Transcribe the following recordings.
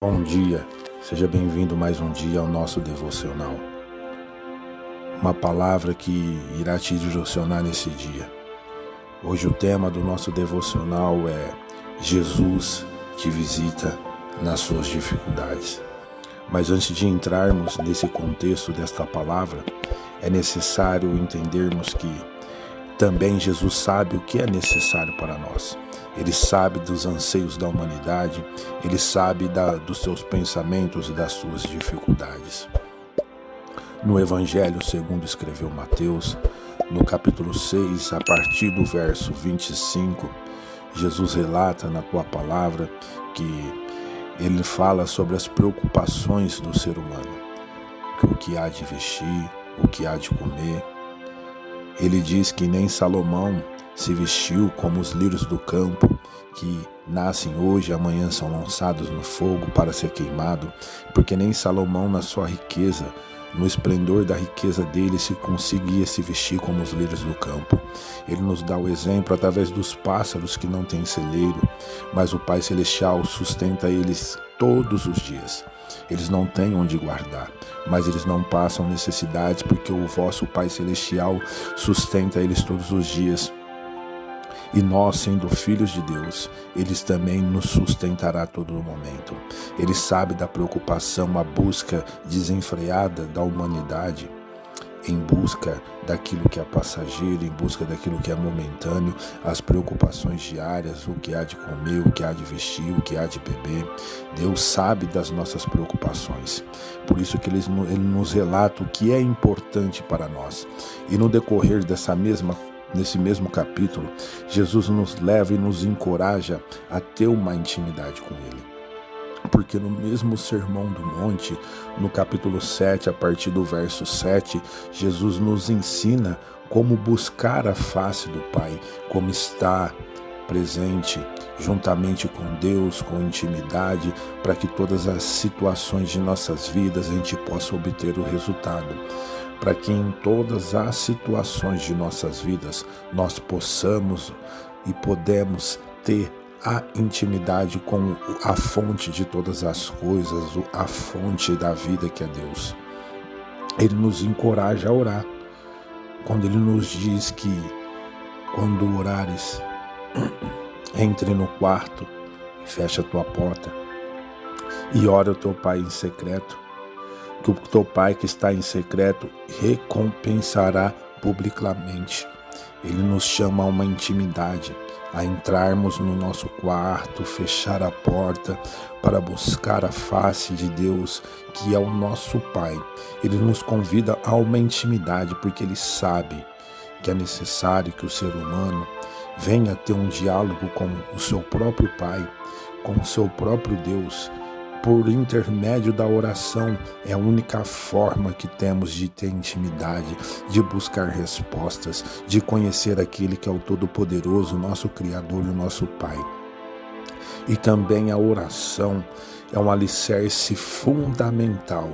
Bom dia, seja bem-vindo mais um dia ao nosso devocional. Uma palavra que irá te direcionar nesse dia. Hoje o tema do nosso devocional é Jesus te visita nas suas dificuldades. Mas antes de entrarmos nesse contexto desta palavra, é necessário entendermos que também Jesus sabe o que é necessário para nós. Ele sabe dos anseios da humanidade, Ele sabe dos seus pensamentos e das suas dificuldades. No Evangelho segundo escreveu Mateus, no capítulo 6, a partir do verso 25, Jesus relata na tua palavra que Ele fala sobre as preocupações do ser humano, o que há de vestir, o que há de comer. Ele diz que nem Salomão se vestiu como os lírios do campo, que nascem hoje e amanhã são lançados no fogo para ser queimado, porque nem Salomão na sua riqueza, no esplendor da riqueza dele, se conseguia se vestir como os lírios do campo. Ele nos dá o exemplo através dos pássaros que não têm celeiro, mas o Pai Celestial sustenta eles todos os dias. Eles não têm onde guardar, mas eles não passam necessidades, porque o vosso Pai Celestial sustenta eles todos os dias. E nós, sendo filhos de Deus, eles também nos sustentará a todo momento. Ele sabe da preocupação, a busca desenfreada da humanidade, em busca daquilo que é passageiro, em busca daquilo que é momentâneo, as preocupações diárias, o que há de comer, o que há de vestir, o que há de beber. Deus sabe das nossas preocupações. Por isso que Ele nos relata o que é importante para nós. E no decorrer nesse mesmo capítulo, Jesus nos leva e nos encoraja a ter uma intimidade com Ele. Porque no mesmo Sermão do Monte, no capítulo 7, a partir do verso 7, Jesus nos ensina como buscar a face do Pai, como estar presente juntamente com Deus, com intimidade, para que todas as situações de nossas vidas a gente possa obter o resultado. Para que em todas as situações de nossas vidas nós possamos e podemos ter a intimidade com a fonte de todas as coisas, a fonte da vida que é Deus. Ele nos encoraja a orar, quando Ele nos diz que quando orares, entre no quarto e fecha a tua porta e ora ao teu Pai em secreto, que o teu Pai que está em secreto recompensará publicamente. Ele nos chama a uma intimidade, a entrarmos no nosso quarto, fechar a porta para buscar a face de Deus, que é o nosso Pai. Ele nos convida a uma intimidade, porque Ele sabe que é necessário que o ser humano venha ter um diálogo com o seu próprio Pai, com o seu próprio Deus. Por intermédio da oração, é a única forma que temos de ter intimidade, de buscar respostas, de conhecer aquele que é o Todo-Poderoso, nosso Criador e o nosso Pai. E também a oração é um alicerce fundamental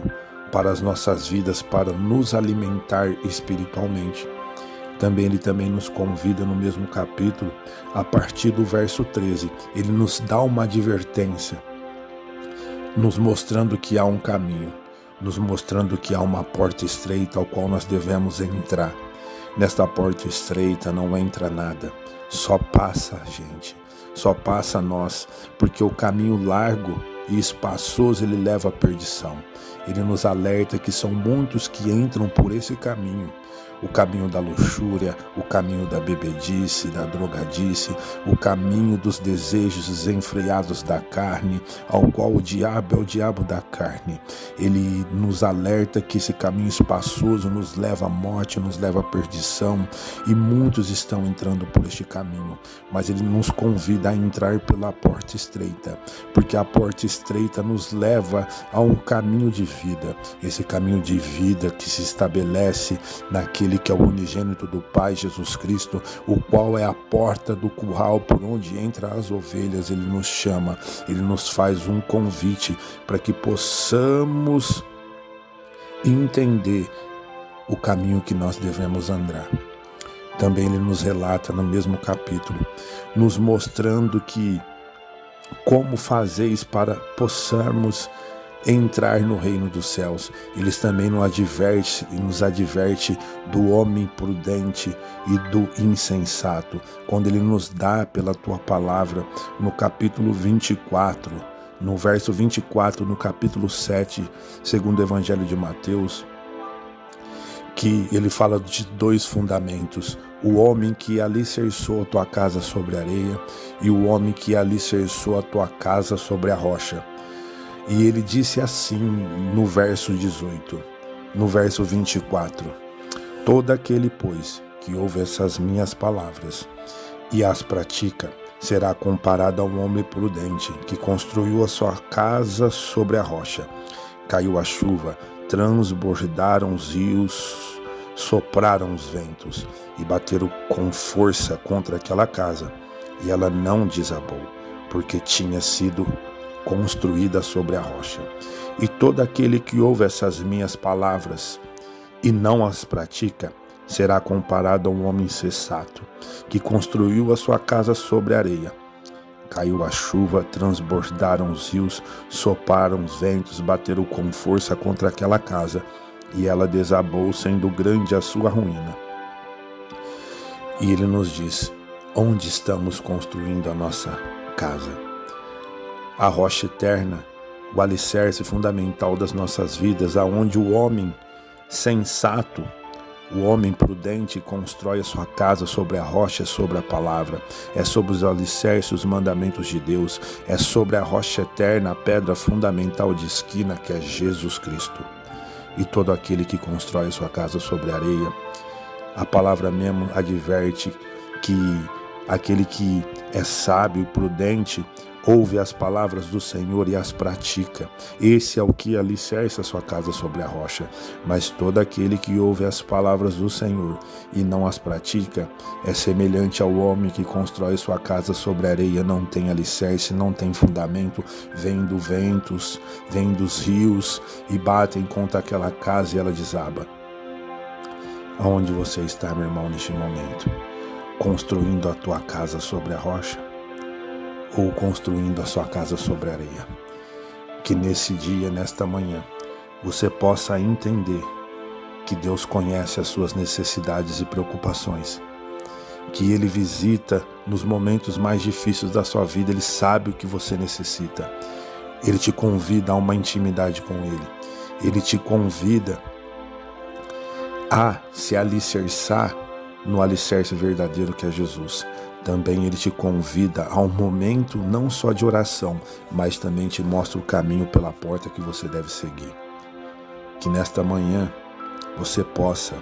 para as nossas vidas, para nos alimentar espiritualmente. Ele também nos convida no mesmo capítulo, a partir do verso 13, ele nos dá uma advertência, nos mostrando que há um caminho, nos mostrando que há uma porta estreita ao qual nós devemos entrar. Nesta porta estreita não entra nada, só passa a gente, só passa nós, porque o caminho largo e espaçoso ele leva à perdição. Ele nos alerta que são muitos que entram por esse caminho. O caminho da luxúria, o caminho da bebedice, da drogadice, o caminho dos desejos desenfreados da carne, ao qual o diabo é o diabo da carne. Ele nos alerta que esse caminho espaçoso nos leva à morte, nos leva à perdição, e muitos estão entrando por este caminho, mas ele nos convida a entrar pela porta estreita, porque a porta estreita nos leva a um caminho de vida, esse caminho de vida que se estabelece naquele que é o unigênito do Pai, Jesus Cristo, o qual é a porta do curral por onde entra as ovelhas. Ele nos chama, ele nos faz um convite para que possamos entender o caminho que nós devemos andar. Também ele nos relata no mesmo capítulo, nos mostrando que como fazeis para possarmos entrar no reino dos céus. Eles também nos adverte do homem prudente e do insensato, quando ele nos dá pela tua palavra no capítulo 24, no verso 24, no capítulo 7, segundo o Evangelho de Mateus, que ele fala de dois fundamentos: o homem que alicerçou a tua casa sobre a areia e o homem que alicerçou a tua casa sobre a rocha. E ele disse assim no verso 18, no verso 24: todo aquele, pois, que ouve essas minhas palavras e as pratica, será comparado a um homem prudente que construiu a sua casa sobre a rocha. Caiu a chuva, transbordaram os rios, sopraram os ventos e bateram com força contra aquela casa, e ela não desabou, porque tinha sido construída sobre a rocha. E todo aquele que ouve essas minhas palavras e não as pratica, será comparado a um homem insensato, que construiu a sua casa sobre a areia. Caiu a chuva, transbordaram os rios, sopraram os ventos, bateram com força contra aquela casa, e ela desabou, sendo grande a sua ruína. E ele nos diz: onde estamos construindo a nossa casa? A rocha eterna, o alicerce fundamental das nossas vidas, aonde o homem sensato, o homem prudente constrói a sua casa sobre a rocha, sobre a palavra. É sobre os alicerces, os mandamentos de Deus. É sobre a rocha eterna, a pedra fundamental de esquina, que é Jesus Cristo. E todo aquele que constrói a sua casa sobre a areia, a palavra mesmo adverte que aquele que é sábio e prudente ouve as palavras do Senhor e as pratica. Esse é o que alicerça a sua casa sobre a rocha. Mas todo aquele que ouve as palavras do Senhor e não as pratica é semelhante ao homem que constrói sua casa sobre a areia, não tem alicerce, não tem fundamento, vem dos ventos, vem dos rios e batem contra aquela casa e ela desaba. Aonde você está, meu irmão, neste momento? Construindo a tua casa sobre a rocha ou construindo a sua casa sobre a areia? Que nesse dia, nesta manhã, você possa entender que Deus conhece as suas necessidades e preocupações, que Ele visita nos momentos mais difíceis da sua vida. Ele sabe o que você necessita. Ele te convida a uma intimidade com Ele. Ele te convida a se alicerçar no alicerce verdadeiro que é Jesus. Também Ele te convida a um momento não só de oração, mas também te mostra o caminho pela porta que você deve seguir. Que nesta manhã você possa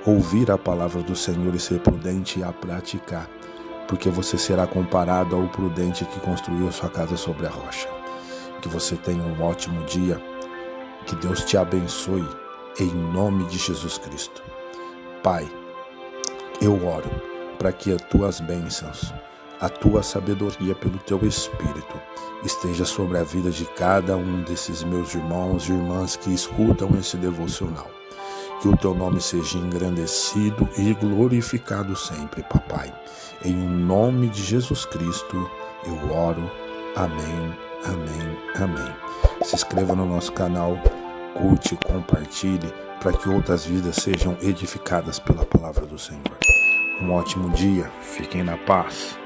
ouvir a palavra do Senhor e ser prudente e a praticar, porque você será comparado ao prudente que construiu a sua casa sobre a rocha. Que você tenha um ótimo dia, que Deus te abençoe, em nome de Jesus Cristo. Pai, eu oro para que as tuas bênçãos, a tua sabedoria pelo teu Espírito esteja sobre a vida de cada um desses meus irmãos e irmãs que escutam esse devocional. Que o teu nome seja engrandecido e glorificado sempre, papai. Em nome de Jesus Cristo eu oro. Amém, amém, amém. Se inscreva no nosso canal, curte, compartilhe, para que outras vidas sejam edificadas pela palavra do Senhor. Um ótimo dia, fiquem na paz.